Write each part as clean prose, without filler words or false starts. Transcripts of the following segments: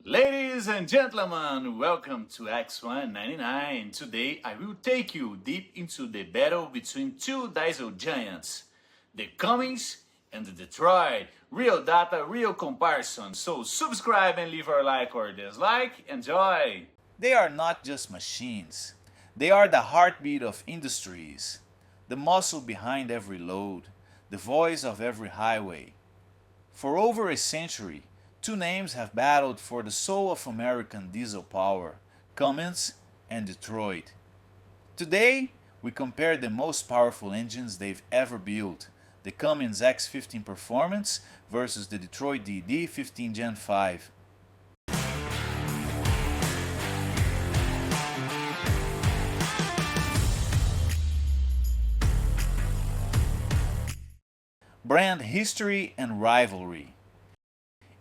Ladies and gentlemen, welcome to X199. Today I will take you deep into the battle between two diesel giants, the Cummins and the Detroit. Real data, real comparison. So subscribe and leave a like or dislike. Enjoy! They are not just machines. They are the heartbeat of industries, the muscle behind every load, the voice of every highway. For over a century, two names have battled for the soul of American diesel power, Cummins and Detroit. Today, we compare the most powerful engines they've ever built, the Cummins X15 Performance versus the Detroit DD15 Gen 5. Brand history and rivalry.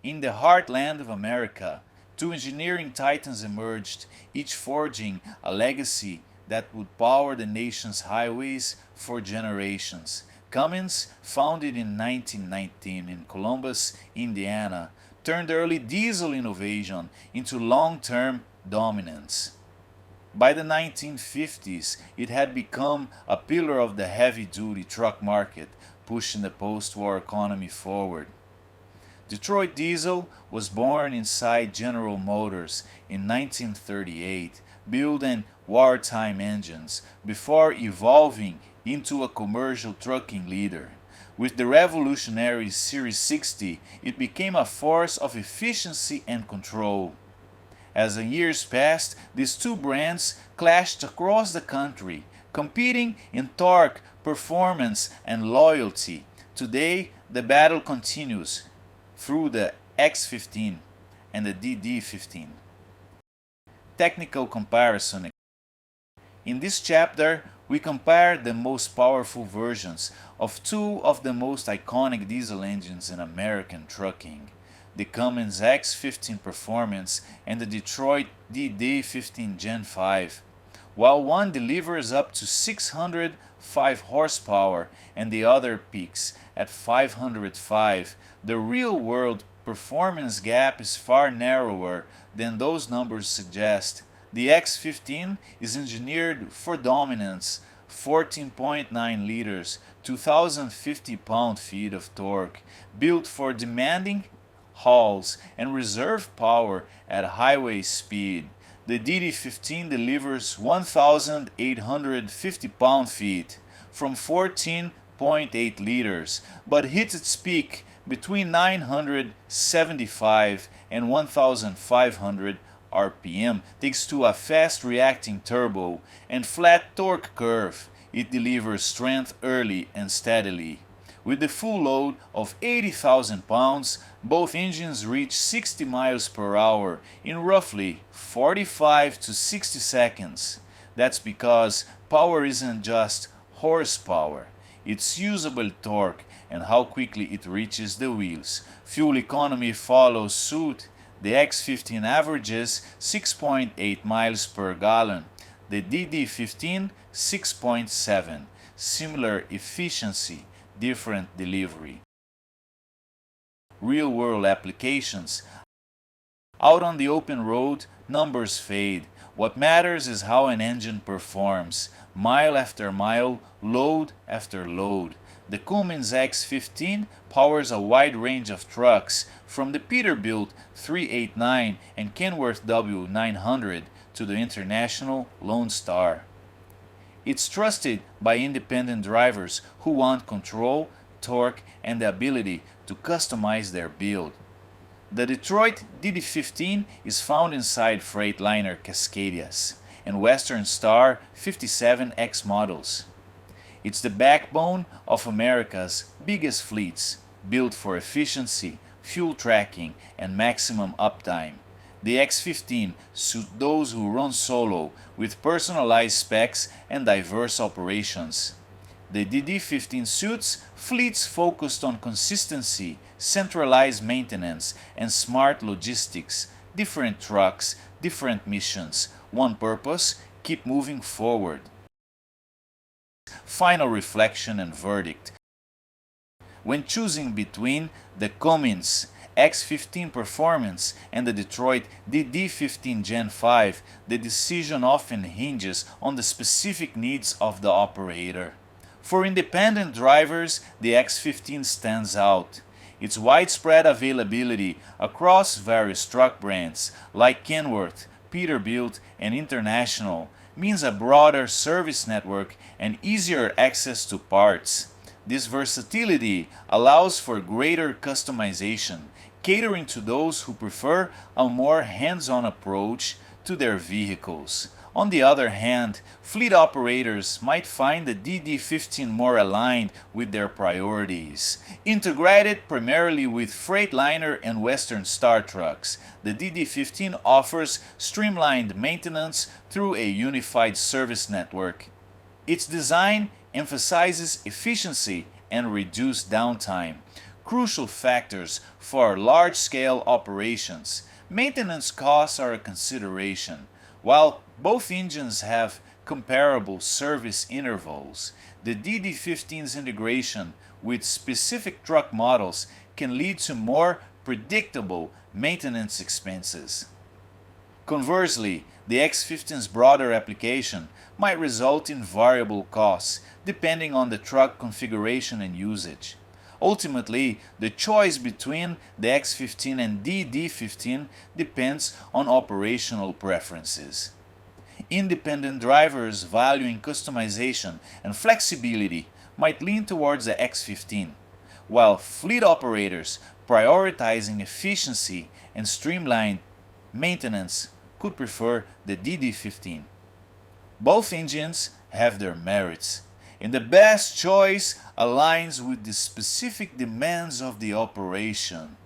In the heartland of America, two engineering titans emerged, each forging a legacy that would power the nation's highways for generations. Cummins, founded in 1919 in Columbus, Indiana, turned early diesel innovation into long-term dominance. By the 1950s, it had become a pillar of the heavy-duty truck market, pushing the post-war economy forward. Detroit Diesel was born inside General Motors in 1938, building wartime engines before evolving into a commercial trucking leader. With the revolutionary Series 60, it became a force of efficiency and control. As the years passed, these two brands clashed across the country, competing in torque, performance, and loyalty. Today, the battle continues through the X15 and the DD15. Technical comparison. In this chapter, we compare the most powerful versions of two of the most iconic diesel engines in American trucking, the Cummins X15 Performance and the Detroit DD15 Gen 5. While one delivers up to 605 horsepower and the other peaks at 505, the real-world performance gap is far narrower than those numbers suggest. The X15 is engineered for dominance, 14.9 liters, 2,050 pound-feet of torque, built for demanding hauls and reserve power at highway speed. The DD15 delivers 1,850 pound-feet from 14.8 liters, but hits its peak between 975 and 1,500 RPM, thanks to a fast-reacting turbo and flat torque curve. It delivers strength early and steadily. With the full load of 80,000 pounds, both engines reach 60 miles per hour in roughly 45 to 60 seconds. That's because power isn't just horsepower, it's usable torque and how quickly it reaches the wheels. Fuel economy follows suit. The X15 averages 6.8 miles per gallon, the DD15 6.7. Similar efficiency, different delivery. Real-world applications. Out on the open road, numbers fade. What matters is how an engine performs, mile after mile, load after load. The Cummins X15 powers a wide range of trucks, from the Peterbilt 389 and Kenworth W900 to the international Lone Star. It's trusted by independent drivers who want control, torque, and the ability to customize their build. The Detroit DD15 is found inside Freightliner Cascadias and Western Star 57X models. It's the backbone of America's biggest fleets, built for efficiency, fuel tracking, and maximum uptime. The X15 suits those who run solo with personalized specs and diverse operations. The DD15 suits fleets focused on consistency, centralized maintenance, and smart logistics. Different trucks, different missions, one purpose: keep moving forward. Final reflection and verdict. When choosing between the Cummins X15 performance and the Detroit DD15 Gen 5, the decision often hinges on the specific needs of the operator. For independent drivers, the X15 stands out. Its widespread availability across various truck brands like Kenworth, Peterbilt, and International means a broader service network and easier access to parts. This versatility allows for greater customization, catering to those who prefer a more hands-on approach to their vehicles. On the other hand, fleet operators might find the DD15 more aligned with their priorities. Integrated primarily with Freightliner and Western Star trucks, the DD15 offers streamlined maintenance through a unified service network. Its design emphasizes efficiency and reduced downtime, crucial factors for large-scale operations. Maintenance costs are a consideration. While both engines have comparable service intervals, the DD15's integration with specific truck models can lead to more predictable maintenance expenses. Conversely, the X15's broader application might result in variable costs depending on the truck configuration and usage. Ultimately, the choice between the X15 and DD15 depends on operational preferences. Independent drivers valuing customization and flexibility might lean towards the X15, while fleet operators prioritizing efficiency and streamlined maintenance could prefer the DD15. Both engines have their merits, and the best choice aligns with the specific demands of the operation.